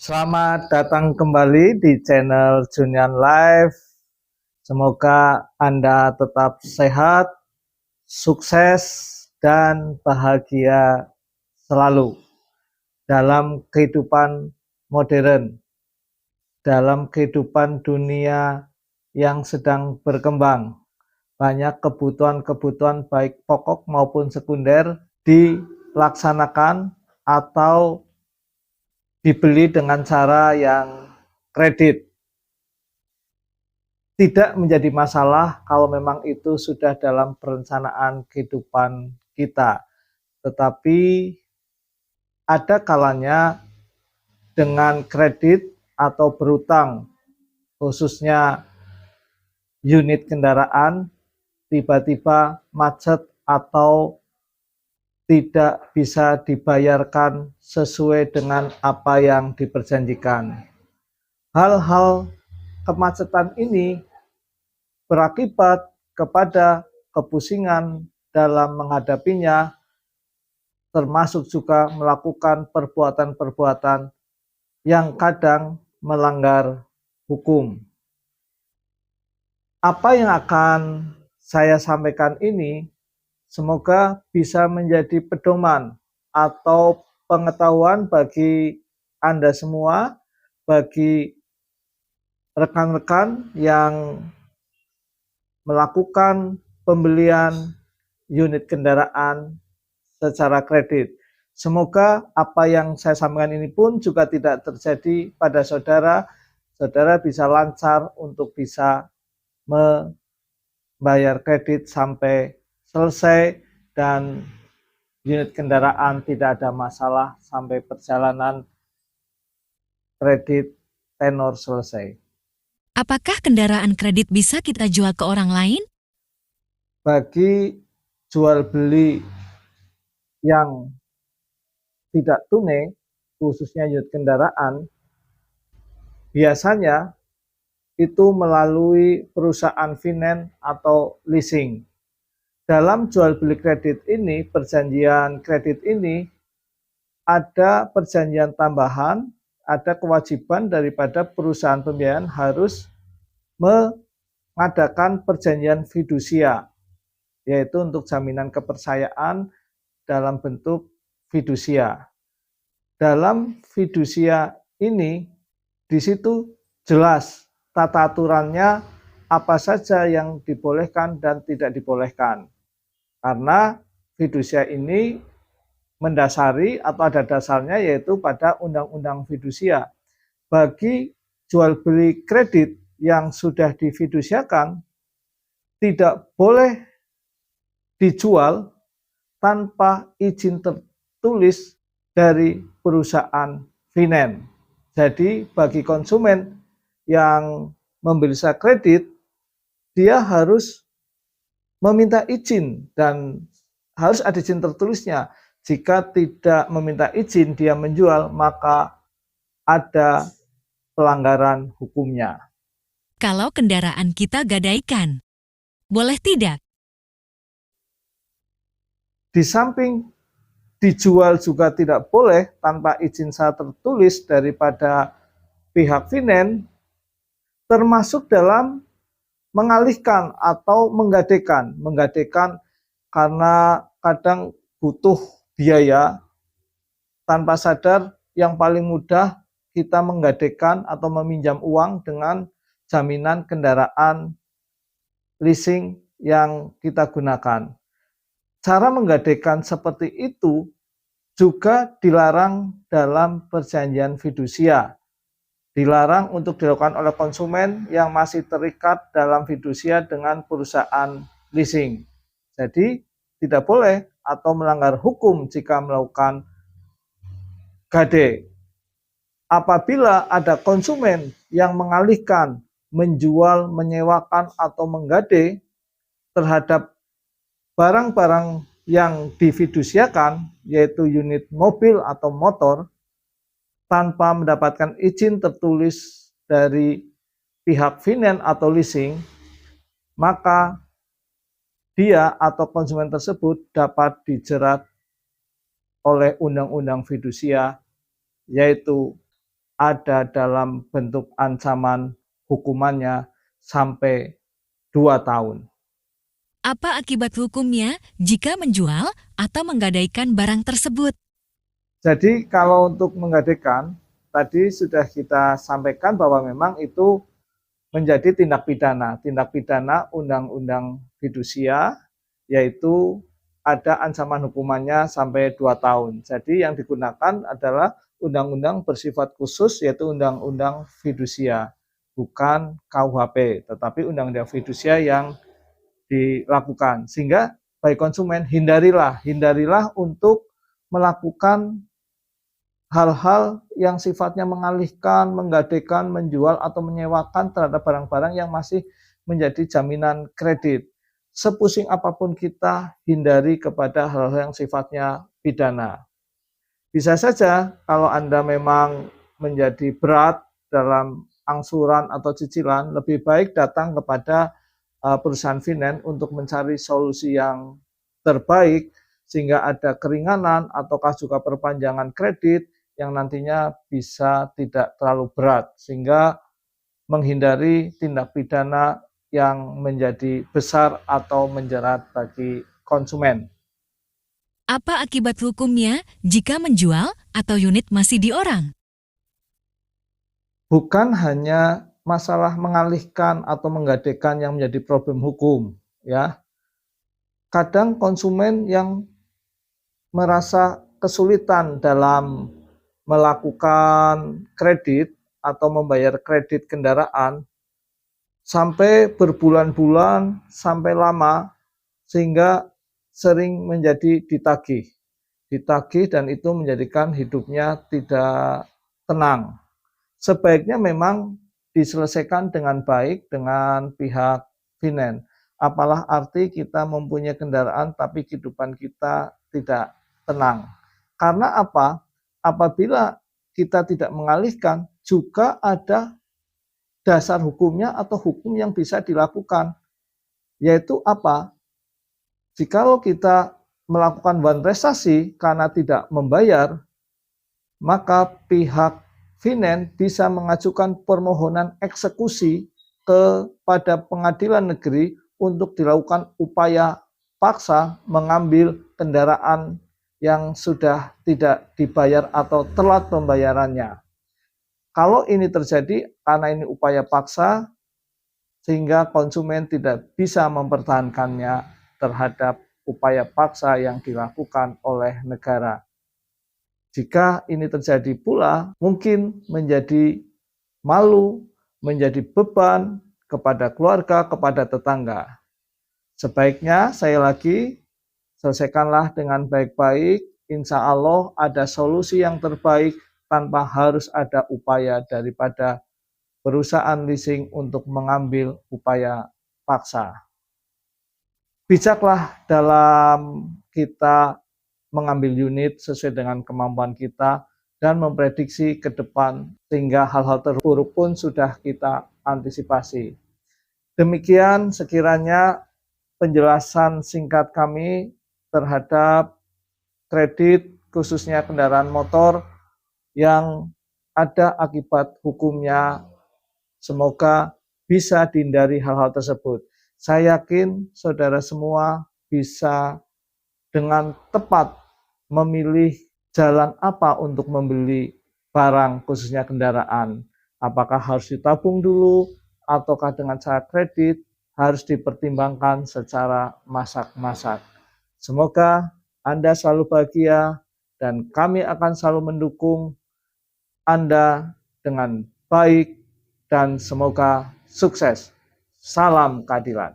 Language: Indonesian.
Selamat datang kembali di channel Junian Live. Semoga Anda tetap sehat, sukses, dan bahagia selalu dalam kehidupan modern, dalam kehidupan dunia yang sedang berkembang. Banyak kebutuhan-kebutuhan baik pokok maupun sekunder dilaksanakan atau dibeli dengan cara yang kredit. Tidak menjadi masalah kalau memang itu sudah dalam perencanaan kehidupan kita. Tetapi ada kalanya dengan kredit atau berutang, khususnya unit kendaraan, tiba-tiba macet atau tidak bisa dibayarkan sesuai dengan apa yang diperjanjikan. Hal-hal kemacetan ini berakibat kepada kepusingan dalam menghadapinya, termasuk juga melakukan perbuatan-perbuatan yang kadang melanggar hukum. Apa yang akan saya sampaikan ini semoga bisa menjadi pedoman atau pengetahuan bagi Anda semua, bagi rekan-rekan yang melakukan pembelian unit kendaraan secara kredit. Semoga apa yang saya sampaikan ini pun juga tidak terjadi pada saudara. Saudara bisa lancar untuk bisa membayar kredit sampai selesai dan unit kendaraan tidak ada masalah sampai perjalanan kredit tenor selesai. Apakah kendaraan kredit bisa kita jual ke orang lain? Bagi jual beli yang tidak tunai, khususnya unit kendaraan, biasanya itu melalui perusahaan finance atau leasing. Dalam jual beli kredit ini, perjanjian kredit ini ada perjanjian tambahan, ada kewajiban daripada perusahaan pembiayaan harus mengadakan perjanjian fidusia, yaitu untuk jaminan kepercayaan dalam bentuk fidusia. Dalam fidusia ini, di situ jelas tata aturannya apa saja yang dibolehkan dan tidak dibolehkan. Karena fidusia ini mendasari atau ada dasarnya yaitu pada Undang-Undang Fidusia. Bagi jual beli kredit yang sudah difidusiakan, tidak boleh dijual tanpa izin tertulis dari perusahaan finance. Jadi bagi konsumen yang membeli kredit, dia harus meminta izin dan harus ada izin tertulisnya. Jika tidak meminta izin dia menjual, maka ada pelanggaran hukumnya. Kalau kendaraan kita gadaikan, boleh tidak? Di samping dijual juga tidak boleh tanpa izin secara tertulis daripada pihak finance, termasuk dalam mengalihkan atau menggadaikan. Menggadaikan karena kadang butuh biaya, tanpa sadar yang paling mudah kita menggadaikan atau meminjam uang dengan jaminan kendaraan leasing yang kita gunakan. Cara menggadaikan seperti itu juga dilarang dalam perjanjian fidusia. Dilarang untuk dilakukan oleh konsumen yang masih terikat dalam fidusia dengan perusahaan leasing. Jadi tidak boleh atau melanggar hukum jika melakukan gade. Apabila ada konsumen yang mengalihkan, menjual, menyewakan, atau menggade terhadap barang-barang yang difidusiakan, yaitu unit mobil atau motor, tanpa mendapatkan izin tertulis dari pihak finance atau leasing, maka dia atau konsumen tersebut dapat dijerat oleh Undang-Undang Fidusia, yaitu ada dalam bentuk ancaman hukumannya sampai 2 tahun. Apa akibat hukumnya jika menjual atau menggadaikan barang tersebut? Jadi kalau untuk menggadaikan, tadi sudah kita sampaikan bahwa memang itu menjadi tindak pidana Undang-Undang Fidusia, yaitu ada ancaman hukumannya sampai 2 tahun. Jadi yang digunakan adalah undang-undang bersifat khusus, yaitu Undang-Undang Fidusia, bukan KUHP, tetapi Undang-Undang Fidusia yang dilakukan. Sehingga bagi konsumen, hindarilah untuk melakukan hal-hal yang sifatnya mengalihkan, menggadaikan, menjual, atau menyewakan terhadap barang-barang yang masih menjadi jaminan kredit. Sepusing apapun kita, hindari kepada hal-hal yang sifatnya pidana. Bisa saja kalau Anda memang menjadi berat dalam angsuran atau cicilan, lebih baik datang kepada perusahaan finance untuk mencari solusi yang terbaik, sehingga ada keringanan ataukah juga perpanjangan kredit yang nantinya bisa tidak terlalu berat, sehingga menghindari tindak pidana yang menjadi besar atau menjerat bagi konsumen. Apa akibat hukumnya jika menjual atau unit masih di orang? Bukan hanya masalah mengalihkan atau menggadaikan yang menjadi problem hukum, ya. Kadang konsumen yang merasa kesulitan dalam melakukan kredit atau membayar kredit kendaraan sampai berbulan-bulan, sampai lama, sehingga sering menjadi ditagih. Ditagih dan itu menjadikan hidupnya tidak tenang. Sebaiknya memang diselesaikan dengan baik dengan pihak finance. Apalah arti kita mempunyai kendaraan tapi kehidupan kita tidak tenang. Karena apa? Apabila kita tidak mengalihkan, juga ada dasar hukumnya atau hukum yang bisa dilakukan. Yaitu apa? Jikalau kita melakukan one prestasi karena tidak membayar, maka pihak finance bisa mengajukan permohonan eksekusi kepada pengadilan negeri untuk dilakukan upaya paksa mengambil kendaraan yang sudah tidak dibayar atau telat pembayarannya. Kalau ini terjadi karena ini upaya paksa, sehingga konsumen tidak bisa mempertahankannya terhadap upaya paksa yang dilakukan oleh negara. Jika ini terjadi pula, mungkin menjadi malu, menjadi beban kepada keluarga, kepada tetangga. Sebaiknya, saya lagi, selesaikanlah dengan baik-baik, insya Allah ada solusi yang terbaik tanpa harus ada upaya daripada perusahaan leasing untuk mengambil upaya paksa. Bijaklah dalam kita mengambil unit sesuai dengan kemampuan kita dan memprediksi ke depan sehingga hal-hal terburuk pun sudah kita antisipasi. Demikian sekiranya penjelasan singkat kami terhadap kredit khususnya kendaraan motor yang ada akibat hukumnya. Semoga bisa dihindari hal-hal tersebut. Saya yakin saudara semua bisa dengan tepat memilih jalan apa untuk membeli barang khususnya kendaraan. Apakah harus ditabung dulu ataukah dengan cara kredit, harus dipertimbangkan secara masak-masak. Semoga Anda selalu bahagia dan kami akan selalu mendukung Anda dengan baik dan semoga sukses. Salam keadilan.